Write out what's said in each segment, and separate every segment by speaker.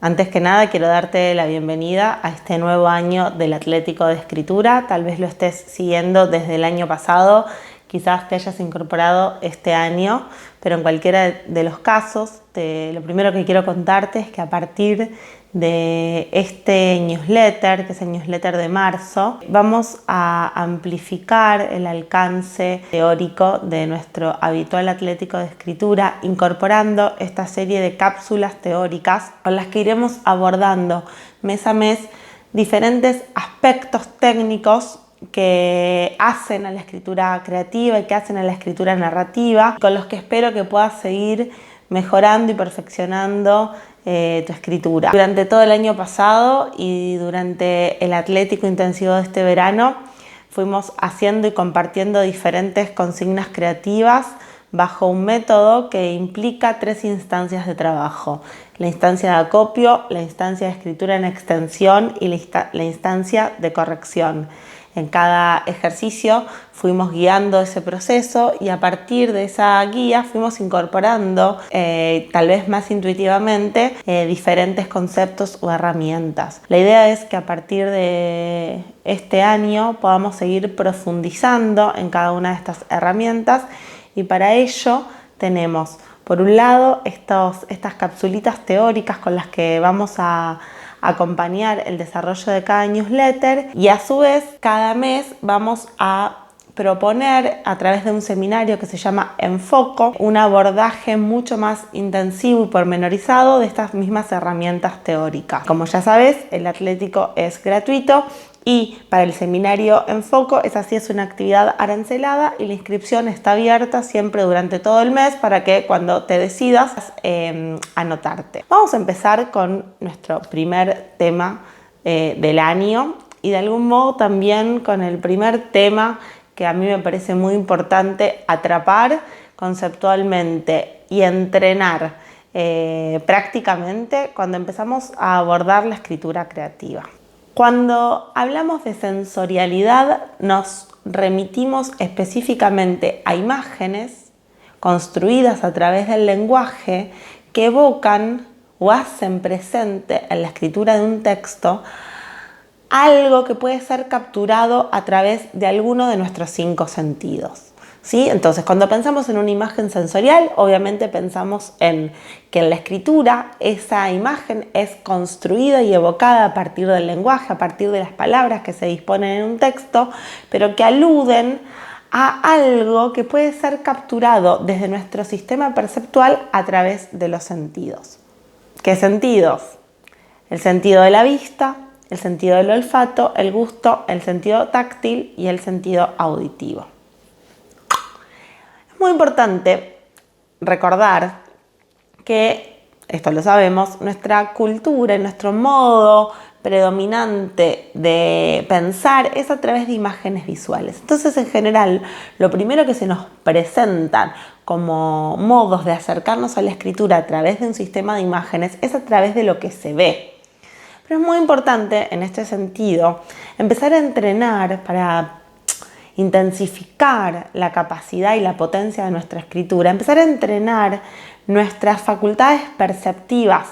Speaker 1: Antes que nada quiero darte la bienvenida a este nuevo año del Atlético de Escritura. Tal vez lo estés siguiendo desde el año pasado, quizás te hayas incorporado este año, pero en cualquiera de los casos, lo primero que quiero contarte es que a partir de este newsletter, que es el newsletter de marzo, vamos a amplificar el alcance teórico de nuestro habitual Atlético de Escritura, incorporando esta serie de cápsulas teóricas con las que iremos abordando mes a mes diferentes aspectos técnicos que hacen a la escritura creativa y que hacen a la escritura narrativa, con los que espero que puedas seguir mejorando y perfeccionando tu escritura. Durante todo el año pasado y durante el Atlético Intensivo de este verano fuimos haciendo y compartiendo diferentes consignas creativas bajo un método que implica 3 instancias de trabajo: la instancia de acopio, la instancia de escritura en extensión y la instancia de corrección. En cada ejercicio fuimos guiando ese proceso y a partir de esa guía fuimos incorporando, tal vez más intuitivamente, diferentes conceptos o herramientas. La idea es que a partir de este año podamos seguir profundizando en cada una de estas herramientas y para ello tenemos, por un lado, estas capsulitas teóricas con las que vamos a acompañar el desarrollo de cada newsletter y a su vez cada mes vamos a proponer a través de un seminario que se llama Enfoco un abordaje mucho más intensivo y pormenorizado de estas mismas herramientas teóricas. Como ya sabes, el Atlético es gratuito y para el seminario Enfoco es una actividad arancelada y la inscripción está abierta siempre durante todo el mes para que cuando te decidas anotarte. Vamos a empezar con nuestro primer tema del año y de algún modo también con el primer tema que a mí me parece muy importante atrapar conceptualmente y entrenar prácticamente cuando empezamos a abordar la escritura creativa. Cuando hablamos de sensorialidad nos remitimos específicamente a imágenes construidas a través del lenguaje que evocan o hacen presente en la escritura de un texto algo que puede ser capturado a través de alguno de nuestros 5 sentidos. ¿Sí? Entonces, cuando pensamos en una imagen sensorial, obviamente pensamos en que en la escritura esa imagen es construida y evocada a partir del lenguaje, a partir de las palabras que se disponen en un texto, pero que aluden a algo que puede ser capturado desde nuestro sistema perceptual a través de los sentidos. ¿Qué sentidos? El sentido de la vista, el sentido del olfato, el gusto, el sentido táctil y el sentido auditivo. Es muy importante recordar que, esto lo sabemos, nuestra cultura y nuestro modo predominante de pensar es a través de imágenes visuales. Entonces, en general, lo primero que se nos presentan como modos de acercarnos a la escritura a través de un sistema de imágenes es a través de lo que se ve. Pero es muy importante, en este sentido, empezar a entrenar para intensificar la capacidad y la potencia de nuestra escritura, empezar a entrenar nuestras facultades perceptivas,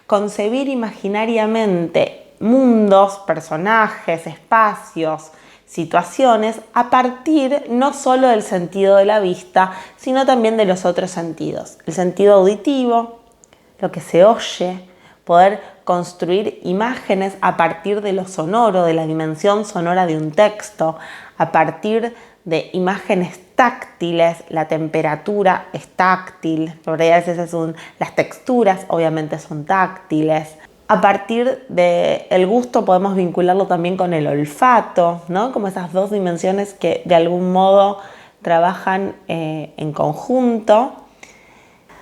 Speaker 1: concebir imaginariamente mundos, personajes, espacios, situaciones a partir no solo del sentido de la vista, sino también de los otros sentidos. El sentido auditivo, lo que se oye, poder construir imágenes a partir de lo sonoro, de la dimensión sonora de un texto, a partir de imágenes táctiles, la temperatura es táctil, por ahí a veces las texturas obviamente son táctiles. A partir del gusto podemos vincularlo también con el olfato, ¿no? Como esas 2 dimensiones que de algún modo trabajan en conjunto.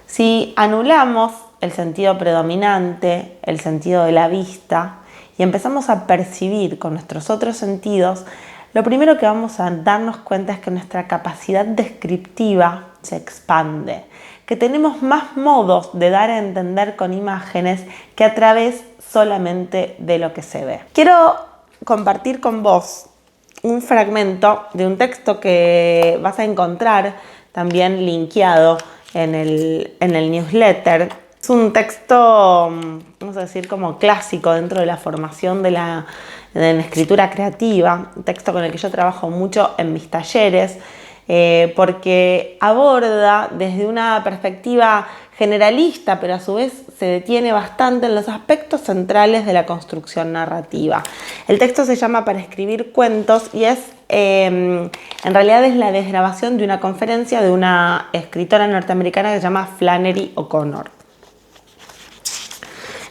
Speaker 1: Si anulamos el sentido predominante, el sentido de la vista, y empezamos a percibir con nuestros otros sentidos, lo primero que vamos a darnos cuenta es que nuestra capacidad descriptiva se expande, que tenemos más modos de dar a entender con imágenes que a través solamente de lo que se ve. Quiero compartir con vos un fragmento de un texto que vas a encontrar también linkeado en el newsletter Es un texto, vamos a decir, como clásico dentro de la formación de la escritura creativa, un texto con el que yo trabajo mucho en mis talleres, porque aborda desde una perspectiva generalista, pero a su vez se detiene bastante en los aspectos centrales de la construcción narrativa. El texto se llama Para escribir cuentos y en realidad es la desgrabación de una conferencia de una escritora norteamericana que se llama Flannery O'Connor.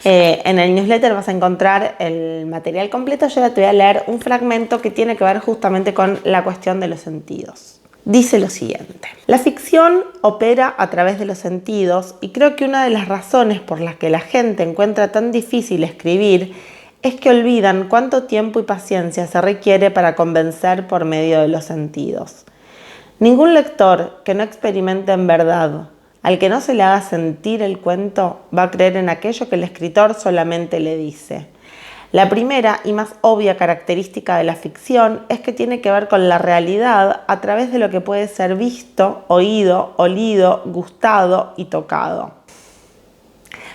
Speaker 1: En el newsletter vas a encontrar el material completo. Yo ahora te voy a leer un fragmento que tiene que ver justamente con la cuestión de los sentidos. Dice lo siguiente: la ficción opera a través de los sentidos y creo que una de las razones por las que la gente encuentra tan difícil escribir es que olvidan cuánto tiempo y paciencia se requiere para convencer por medio de los sentidos. Ningún lector que no experimente en verdad, al que no se le haga sentir el cuento, va a creer en aquello que el escritor solamente le dice. La primera y más obvia característica de la ficción es que tiene que ver con la realidad a través de lo que puede ser visto, oído, olido, gustado y tocado.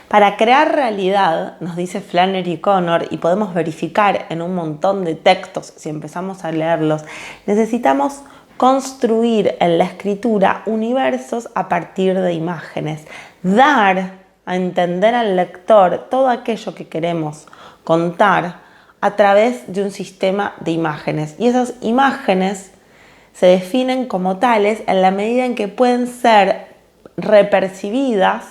Speaker 1: Para crear realidad, nos dice Flannery O'Connor, y podemos verificar en un montón de textos si empezamos a leerlos, necesitamos construir en la escritura universos a partir de imágenes, dar a entender al lector todo aquello que queremos contar a través de un sistema de imágenes. Y esas imágenes se definen como tales en la medida en que pueden ser repercibidas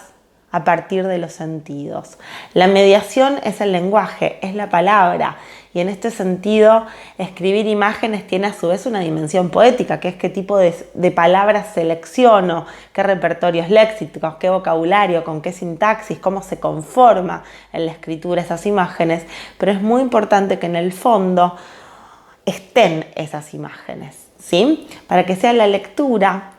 Speaker 1: a partir de los sentidos. La mediación es el lenguaje, es la palabra, y en este sentido escribir imágenes tiene a su vez una dimensión poética, que es qué tipo de palabras selecciono, qué repertorios léxicos, qué vocabulario, con qué sintaxis, cómo se conforma en la escritura esas imágenes, pero es muy importante que en el fondo estén esas imágenes, ¿sí? Para que sea la lectura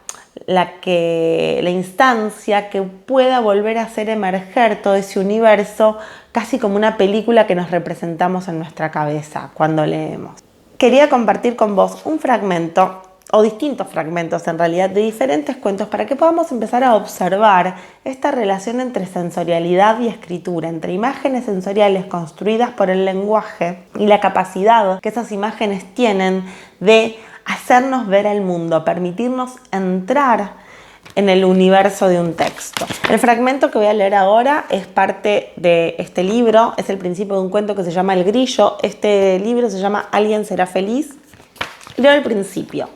Speaker 1: la instancia que pueda volver a hacer emerger todo ese universo, casi como una película que nos representamos en nuestra cabeza cuando leemos. Quería compartir con vos un fragmento, o distintos fragmentos en realidad, de diferentes cuentos para que podamos empezar a observar esta relación entre sensorialidad y escritura, entre imágenes sensoriales construidas por el lenguaje y la capacidad que esas imágenes tienen de hacernos ver el mundo, permitirnos entrar en el universo de un texto. El fragmento que voy a leer ahora es parte de este libro, es el principio de un cuento que se llama El Grillo. Este libro se llama Alguien será feliz. Leo el principio.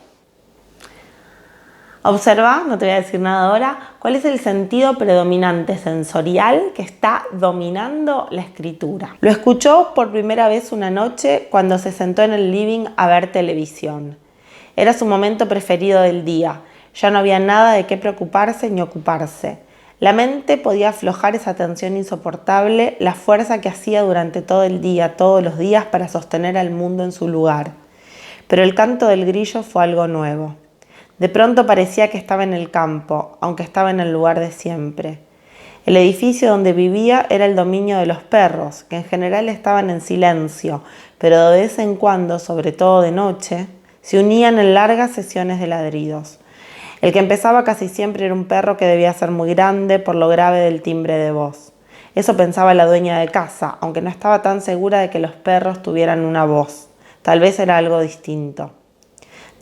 Speaker 1: Observa, no te voy a decir nada ahora, cuál es el sentido predominante sensorial que está dominando la escritura. Lo escuchó por primera vez una noche cuando se sentó en el living a ver televisión. Era su momento preferido del día. Ya no había nada de qué preocuparse ni ocuparse. La mente podía aflojar esa tensión insoportable, la fuerza que hacía durante todo el día, todos los días, para sostener al mundo en su lugar. Pero el canto del grillo fue algo nuevo. De pronto parecía que estaba en el campo, aunque estaba en el lugar de siempre. El edificio donde vivía era el dominio de los perros, que en general estaban en silencio, pero de vez en cuando, sobre todo de noche, se unían en largas sesiones de ladridos. El que empezaba casi siempre era un perro que debía ser muy grande por lo grave del timbre de voz. Eso pensaba la dueña de casa, aunque no estaba tan segura de que los perros tuvieran una voz. Tal vez era algo distinto.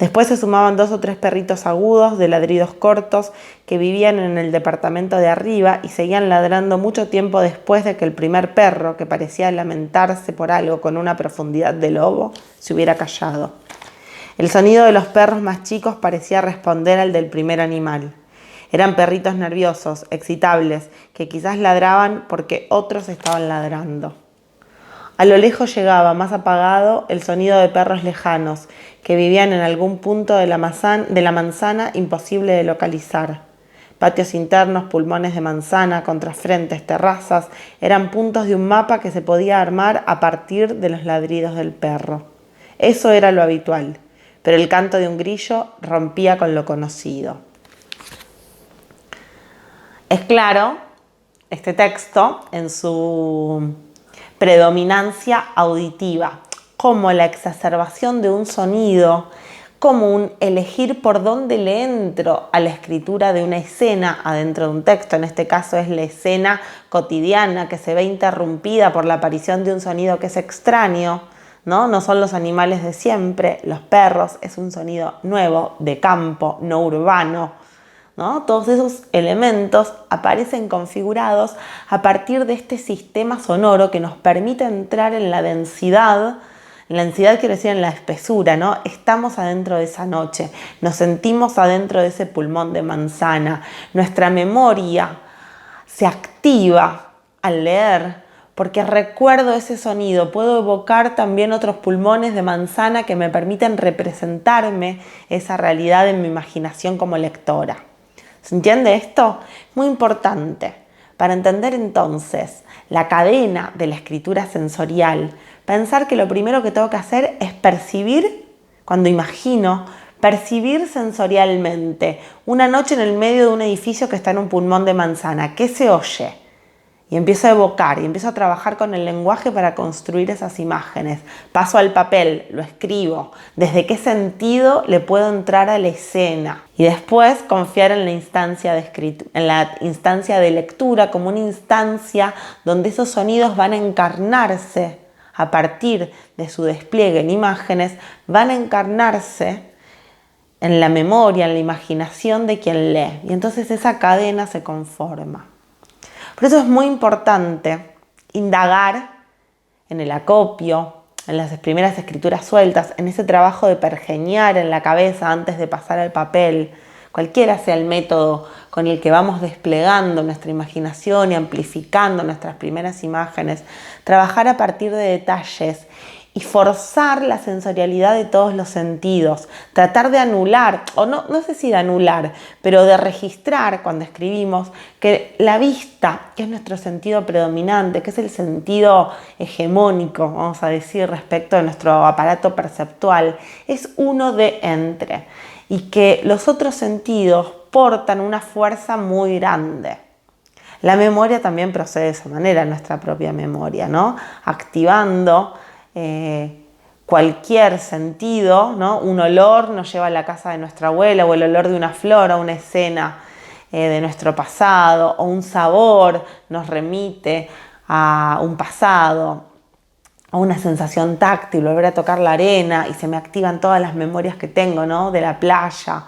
Speaker 1: Después se sumaban 2 o 3 perritos agudos de ladridos cortos que vivían en el departamento de arriba y seguían ladrando mucho tiempo después de que el primer perro, que parecía lamentarse por algo con una profundidad de lobo, se hubiera callado. El sonido de los perros más chicos parecía responder al del primer animal. Eran perritos nerviosos, excitables, que quizás ladraban porque otros estaban ladrando. A lo lejos llegaba, más apagado, el sonido de perros lejanos, que vivían en algún punto de la manzana imposible de localizar. Patios internos, pulmones de manzana, contrafrentes, terrazas, eran puntos de un mapa que se podía armar a partir de los ladridos del perro. Eso era lo habitual, pero el canto de un grillo rompía con lo conocido. Es claro, este texto, en su predominancia auditiva, como la exacerbación de un sonido como un elegir por dónde le entro a la escritura de una escena adentro de un texto. En este caso es la escena cotidiana que se ve interrumpida por la aparición de un sonido que es extraño, ¿no? No son los animales de siempre, los perros, es un sonido nuevo, de campo, no urbano, ¿no? Todos esos elementos aparecen configurados a partir de este sistema sonoro que nos permite entrar en la densidad. La densidad quiere decir en la espesura, ¿no? Estamos adentro de esa noche, nos sentimos adentro de ese pulmón de manzana. Nuestra memoria se activa al leer porque recuerdo ese sonido. Puedo evocar también otros pulmones de manzana que me permiten representarme esa realidad en mi imaginación como lectora. ¿Se entiende esto? Muy importante. Para entender entonces la cadena de la escritura sensorial, pensar que lo primero que tengo que hacer es percibir, cuando imagino, percibir sensorialmente una noche en el medio de un edificio que está en un pulmón de manzana. ¿Qué se oye? Y empiezo a evocar y empiezo a trabajar con el lenguaje para construir esas imágenes. Paso al papel, lo escribo. ¿Desde qué sentido le puedo entrar a la escena? Y después confiar en la instancia de lectura como una instancia donde esos sonidos van a encarnarse a partir de su despliegue en imágenes, van a encarnarse en la memoria, en la imaginación de quien lee. Y entonces esa cadena se conforma. Por eso es muy importante indagar en el acopio, en las primeras escrituras sueltas, en ese trabajo de pergeñar en la cabeza antes de pasar al papel, cualquiera sea el método con el que vamos desplegando nuestra imaginación y amplificando nuestras primeras imágenes, trabajar a partir de detalles y forzar la sensorialidad de todos los sentidos, tratar de anular, o no sé si de anular, pero de registrar cuando escribimos que la vista, que es nuestro sentido predominante, que es el sentido hegemónico, vamos a decir, respecto de nuestro aparato perceptual, es uno de entre, y que los otros sentidos portan una fuerza muy grande. La memoria también procede de esa manera, nuestra propia memoria, ¿no? Activando cualquier sentido, ¿no? Un olor nos lleva a la casa de nuestra abuela, o el olor de una flor, o una escena de nuestro pasado, o un sabor nos remite a un pasado, o una sensación táctil, volver a tocar la arena y se me activan todas las memorias que tengo, ¿no? De la playa.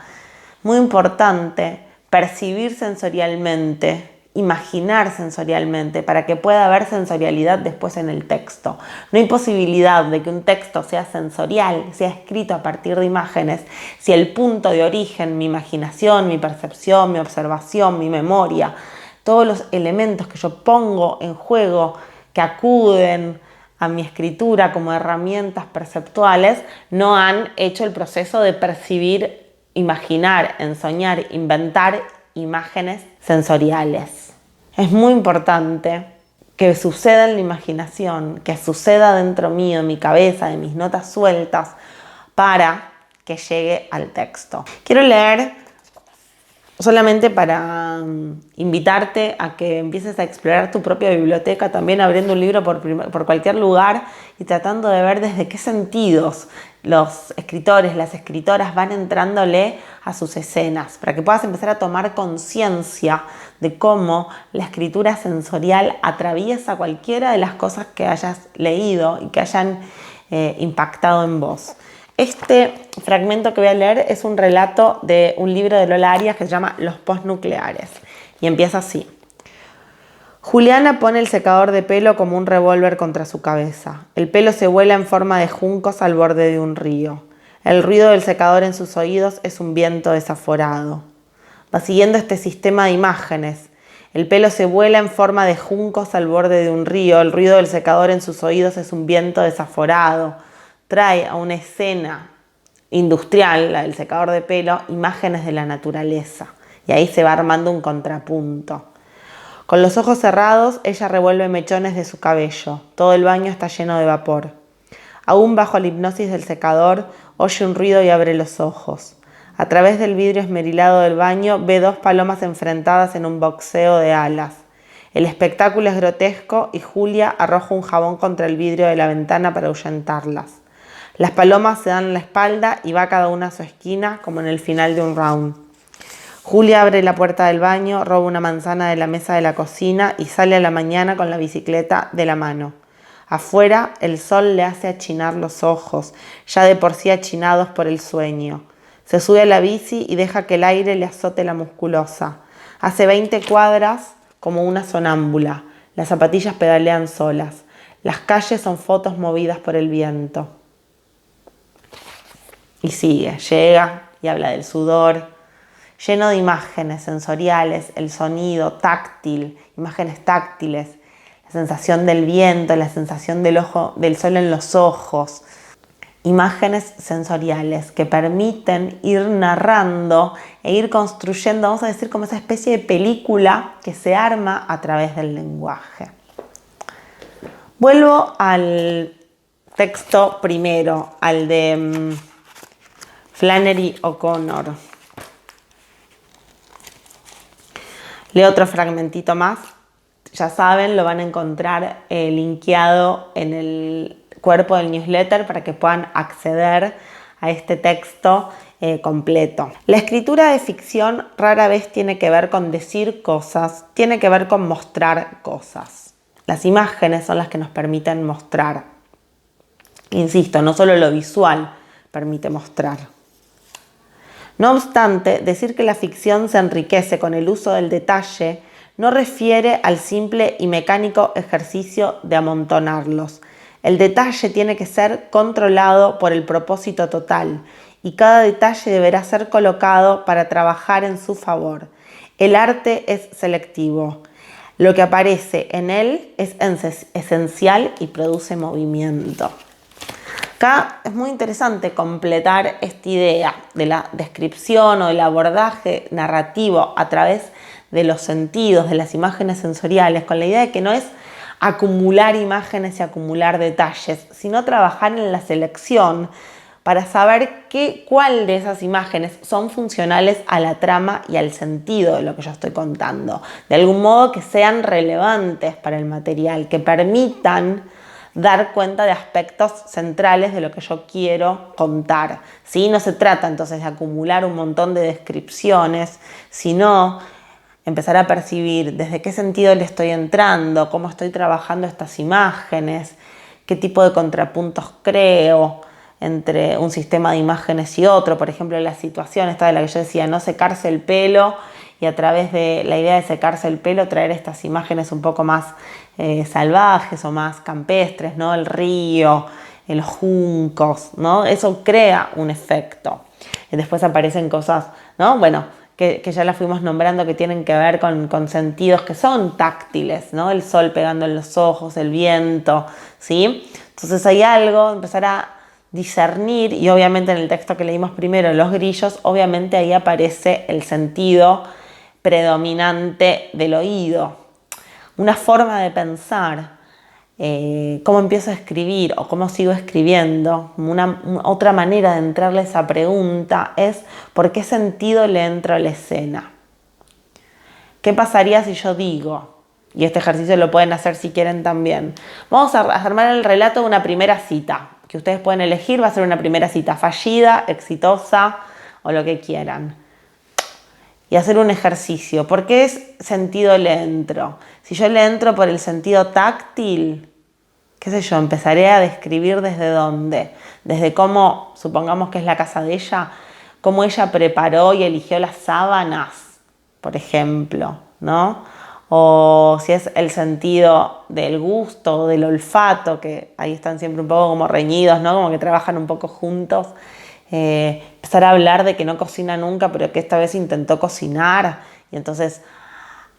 Speaker 1: Muy importante percibir sensorialmente, imaginar sensorialmente para que pueda haber sensorialidad después en el texto. No hay posibilidad de que un texto sea sensorial, sea escrito a partir de imágenes, si el punto de origen, mi imaginación, mi percepción, mi observación, mi memoria, todos los elementos que yo pongo en juego, que acuden a mi escritura como herramientas perceptuales, no han hecho el proceso de percibir, imaginar, ensoñar, inventar imágenes sensoriales. Es muy importante que suceda en la imaginación, que suceda dentro mío, en mi cabeza, de mis notas sueltas, para que llegue al texto. Quiero leer solamente para invitarte a que empieces a explorar tu propia biblioteca, también abriendo un libro por cualquier lugar y tratando de ver desde qué sentidos los escritores, las escritoras van entrándole a sus escenas, para que puedas empezar a tomar conciencia de cómo la escritura sensorial atraviesa cualquiera de las cosas que hayas leído y que hayan impactado en vos. Este fragmento que voy a leer es un relato de un libro de Lola Arias que se llama Los postnucleares y empieza así. Juliana pone el secador de pelo como un revólver contra su cabeza. El pelo se vuela en forma de juncos al borde de un río. El ruido del secador en sus oídos es un viento desaforado. Va siguiendo este sistema de imágenes. El pelo se vuela en forma de juncos al borde de un río. El ruido del secador en sus oídos es un viento desaforado. Trae a una escena industrial, la del secador de pelo, imágenes de la naturaleza. Y ahí se va armando un contrapunto. Con los ojos cerrados, ella revuelve mechones de su cabello. Todo el baño está lleno de vapor. Aún bajo la hipnosis del secador, oye un ruido y abre los ojos. A través del vidrio esmerilado del baño, ve dos palomas enfrentadas en un boxeo de alas. El espectáculo es grotesco y Julia arroja un jabón contra el vidrio de la ventana para ahuyentarlas. Las palomas se dan la espalda y va cada una a su esquina como en el final de un round. Julia abre la puerta del baño, roba una manzana de la mesa de la cocina y sale a la mañana con la bicicleta de la mano. Afuera, el sol le hace achinar los ojos, ya de por sí achinados por el sueño. Se sube a la bici y deja que el aire le azote la musculosa. Hace 20 cuadras como una sonámbula. Las zapatillas pedalean solas. Las calles son fotos movidas por el viento. Y sigue, llega y habla del sudor, lleno de imágenes sensoriales, el sonido táctil, imágenes táctiles, la sensación del viento, la sensación del sol en los ojos, imágenes sensoriales que permiten ir narrando e ir construyendo, vamos a decir, como esa especie de película que se arma a través del lenguaje. Vuelvo al texto primero, al de Flannery O'Connor. Leo otro fragmentito más. Ya saben, lo van a encontrar linkeado en el cuerpo del newsletter para que puedan acceder a este texto completo. La escritura de ficción rara vez tiene que ver con decir cosas, tiene que ver con mostrar cosas. Las imágenes son las que nos permiten mostrar. Insisto, no solo lo visual permite mostrar. No obstante, decir que la ficción se enriquece con el uso del detalle no refiere al simple y mecánico ejercicio de amontonarlos. El detalle tiene que ser controlado por el propósito total y cada detalle deberá ser colocado para trabajar en su favor. El arte es selectivo. Lo que aparece en él es esencial y produce movimiento. Acá es muy interesante completar esta idea de la descripción o del abordaje narrativo a través de los sentidos, de las imágenes sensoriales, con la idea de que no es acumular imágenes y acumular detalles, sino trabajar en la selección para saber cuál de esas imágenes son funcionales a la trama y al sentido de lo que yo estoy contando. De algún modo que sean relevantes para el material, que permitan dar cuenta de aspectos centrales de lo que yo quiero contar. ¿Sí? No se trata entonces de acumular un montón de descripciones, sino empezar a percibir desde qué sentido le estoy entrando, cómo estoy trabajando estas imágenes, qué tipo de contrapuntos creo entre un sistema de imágenes y otro. Por ejemplo, la situación esta de la que yo decía, no secarse el pelo, y a través de la idea de secarse el pelo traer estas imágenes un poco más salvajes o más campestres, ¿no? El río, los juncos, ¿no? Eso crea un efecto. Y después aparecen cosas, ¿no? Bueno, que ya las fuimos nombrando, que tienen que ver con sentidos que son táctiles, ¿no? El sol pegando en los ojos, el viento, ¿sí? Entonces hay algo, empezar a discernir, y obviamente en el texto que leímos primero, los grillos, obviamente ahí aparece el sentido predominante del oído. Una forma de pensar cómo empiezo a escribir o cómo sigo escribiendo, otra manera de entrarle a esa pregunta es ¿por qué sentido le entro a la escena? ¿Qué pasaría si yo digo? Y este ejercicio lo pueden hacer si quieren también. Vamos a armar el relato de una primera cita, que ustedes pueden elegir, va a ser una primera cita fallida, exitosa o lo que quieran. Y hacer un ejercicio. ¿Por qué sentido le entro? Si yo le entro por el sentido táctil, qué sé yo, empezaré a describir desde dónde. Desde cómo, supongamos que es la casa de ella, cómo ella preparó y eligió las sábanas, por ejemplo, ¿no? O si es el sentido del gusto o del olfato, que ahí están siempre un poco como reñidos, ¿no? Como que trabajan un poco juntos. Empezar a hablar de que no cocina nunca, pero que esta vez intentó cocinar, y entonces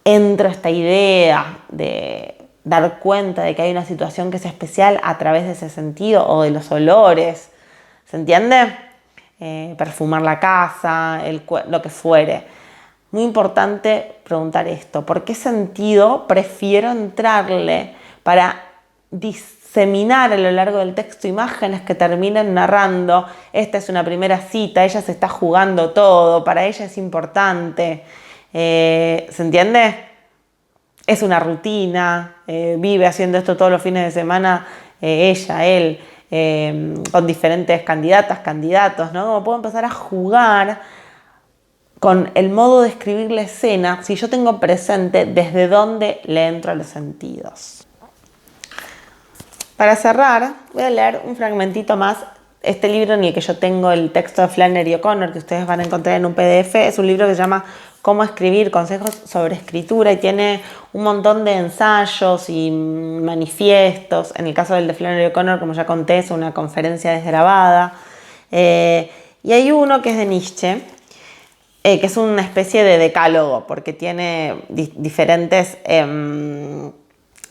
Speaker 1: entra esta idea de dar cuenta de que hay una situación que es especial a través de ese sentido o de los olores, ¿se entiende? Perfumar la casa, lo que fuere. Muy importante preguntar esto, ¿por qué sentido prefiero entrarle para diseminar a lo largo del texto imágenes que terminen narrando? Esta es una primera cita, ella se está jugando todo, para ella es importante, ¿se entiende? Es una rutina, vive haciendo esto todos los fines de semana, ella, él, con diferentes candidatas, candidatos, ¿no? Como puedo empezar a jugar con el modo de escribir la escena si yo tengo presente desde dónde le entro a los sentidos. Para cerrar, voy a leer un fragmentito más. Este libro en el que yo tengo el texto de Flannery O'Connor, que ustedes van a encontrar en un PDF, es un libro que se llama Cómo escribir, consejos sobre escritura, y tiene un montón de ensayos y manifiestos. En el caso del de Flannery O'Connor, como ya conté, es una conferencia desgrabada. Y hay uno que es de Nietzsche, que es una especie de decálogo, porque tiene diferentes,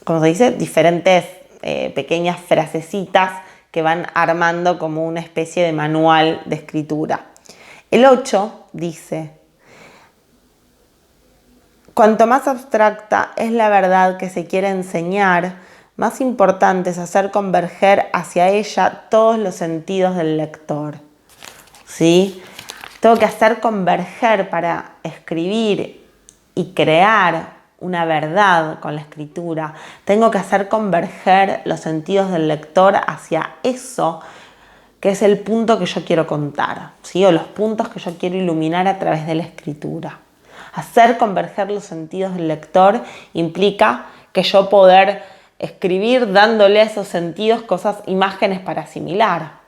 Speaker 1: ¿cómo se dice? Diferentes pequeñas frasecitas que van armando como una especie de manual de escritura. El 8 dice: cuanto más abstracta es la verdad que se quiere enseñar, más importante es hacer converger hacia ella todos los sentidos del lector. ¿Sí? Tengo que hacer converger para escribir y crear una verdad con la escritura. Tengo que hacer converger los sentidos del lector hacia eso que es el punto que yo quiero contar, ¿sí? O los puntos que yo quiero iluminar a través de la escritura. Hacer converger los sentidos del lector implica que yo poder escribir dándole a esos sentidos cosas, imágenes para asimilar.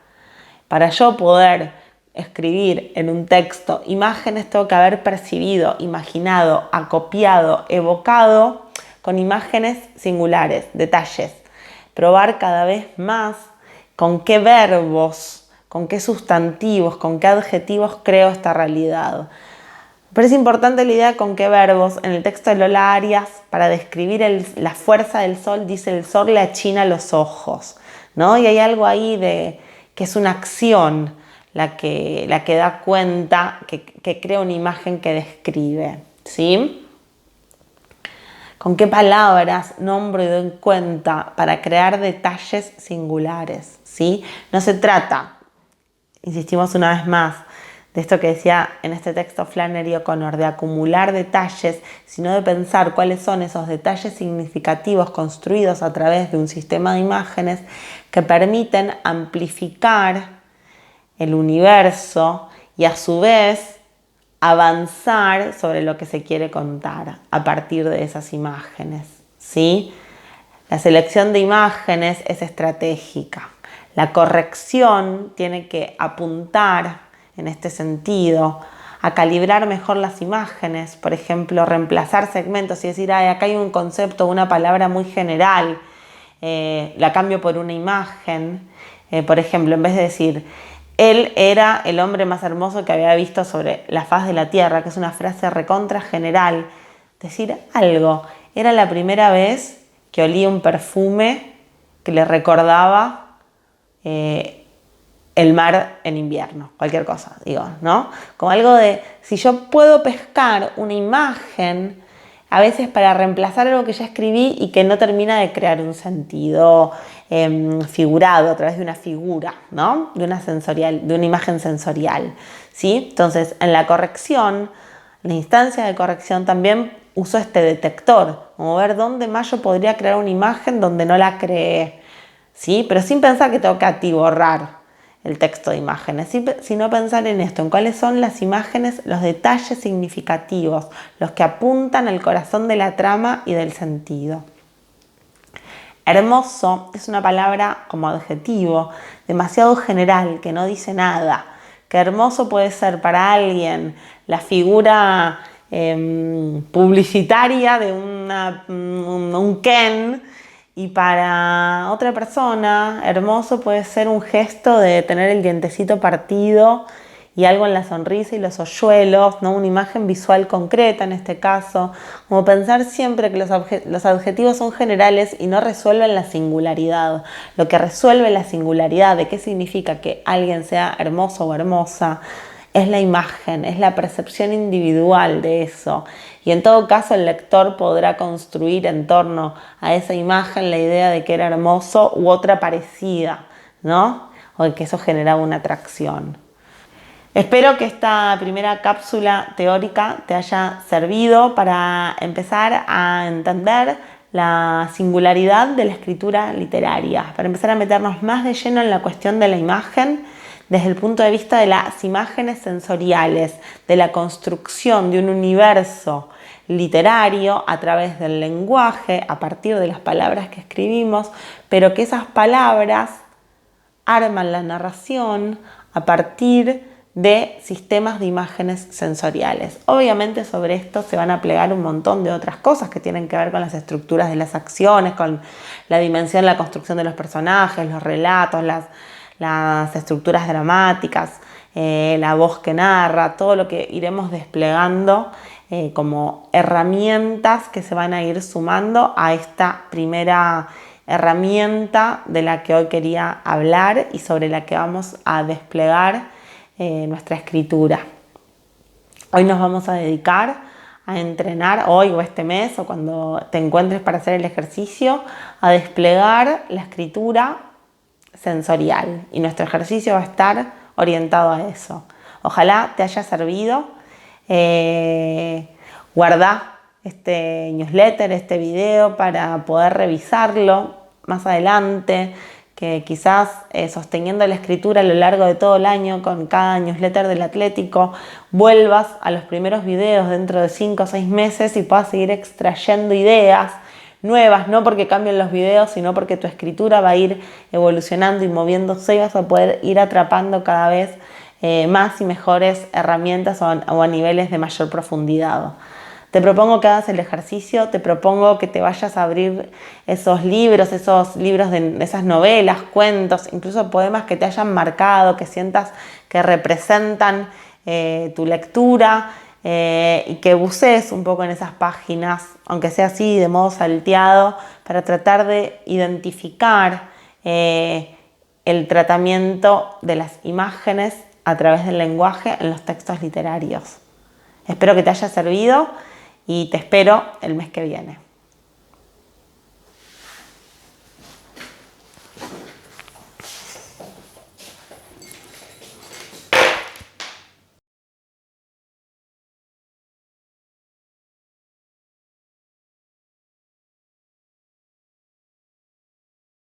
Speaker 1: Para yo poder escribir en un texto imágenes, tengo que haber percibido, imaginado, acopiado, evocado con imágenes singulares, detalles. Probar cada vez más con qué verbos, con qué sustantivos, con qué adjetivos creo esta realidad. Pero es importante la idea con qué verbos. En el texto de Lola Arias, para describir la fuerza del sol, dice: el sol le achina los ojos, ¿no? Y hay algo ahí de que es una acción la que da cuenta, que crea una imagen que describe, ¿sí? ¿Con qué palabras nombro y doy cuenta para crear detalles singulares? ¿Sí? No se trata, insistimos una vez más, de esto que decía en este texto Flannery O'Connor, de acumular detalles, sino de pensar cuáles son esos detalles significativos construidos a través de un sistema de imágenes que permiten amplificar el universo y a su vez avanzar sobre lo que se quiere contar a partir de esas imágenes, ¿sí? La selección de imágenes es estratégica. La corrección tiene que apuntar en este sentido a calibrar mejor las imágenes, por ejemplo, reemplazar segmentos y decir: acá hay un concepto, una palabra muy general, la cambio por una imagen. Por ejemplo, en vez de decir: él era el hombre más hermoso que había visto sobre la faz de la tierra, que es una frase recontra general, decir algo: era la primera vez que olía un perfume que le recordaba el mar en invierno, cualquier cosa, digo, ¿no? Como algo de, si yo puedo pescar una imagen, a veces para reemplazar algo que ya escribí y que no termina de crear un sentido figurado a través de una figura, ¿no? De una imagen sensorial, ¿sí? Entonces, en la corrección, en la instancia de corrección también uso este detector, como ver dónde más yo podría crear una imagen donde no la creé, ¿sí? Pero sin pensar que tengo que atiborrar el texto de imágenes, sino pensar en esto, en cuáles son las imágenes, los detalles significativos, los que apuntan al corazón de la trama y del sentido. Hermoso es una palabra como adjetivo demasiado general, que no dice nada. Que hermoso puede ser para alguien la figura publicitaria de un Ken, y para otra persona hermoso puede ser un gesto de tener el dientecito partido y algo en la sonrisa y los hoyuelos, ¿no? Una imagen visual concreta en este caso. Como pensar siempre que los adjetivos son generales y no resuelven la singularidad. Lo que resuelve la singularidad de qué significa que alguien sea hermoso o hermosa es la imagen, es la percepción individual de eso. Y en todo caso el lector podrá construir en torno a esa imagen la idea de que era hermoso u otra parecida, ¿no? O de que eso generaba una atracción. Espero que esta primera cápsula teórica te haya servido para empezar a entender la singularidad de la escritura literaria, para empezar a meternos más de lleno en la cuestión de la imagen desde el punto de vista de las imágenes sensoriales, de la construcción de un universo literario a través del lenguaje, a partir de las palabras que escribimos, pero que esas palabras arman la narración a partir de sistemas de imágenes sensoriales. Obviamente sobre esto se van a plegar un montón de otras cosas que tienen que ver con las estructuras de las acciones, con la dimensión, la construcción de los personajes, los relatos, las estructuras dramáticas, la voz que narra, todo lo que iremos desplegando como herramientas que se van a ir sumando a esta primera herramienta de la que hoy quería hablar y sobre la que vamos a desplegar nuestra escritura. Hoy nos vamos a dedicar a entrenar, hoy o este mes o cuando te encuentres para hacer el ejercicio, a desplegar la escritura sensorial, y nuestro ejercicio va a estar orientado a eso. Ojalá te haya servido. Guardá este newsletter, este video, para poder revisarlo más adelante, que quizás sosteniendo la escritura a lo largo de todo el año con cada newsletter del Atlético, vuelvas a los primeros videos dentro de 5 o 6 meses y puedas seguir extrayendo ideas nuevas, no porque cambien los videos, sino porque tu escritura va a ir evolucionando y moviéndose y vas a poder ir atrapando cada vez más y mejores herramientas o a niveles de mayor profundidad. Te propongo que hagas el ejercicio, te propongo que te vayas a abrir esos libros de esas novelas, cuentos, incluso poemas que te hayan marcado, que sientas que representan tu lectura, y que bucees un poco en esas páginas, aunque sea así de modo salteado, para tratar de identificar el tratamiento de las imágenes a través del lenguaje en los textos literarios. Espero que te haya servido y te espero el mes que viene.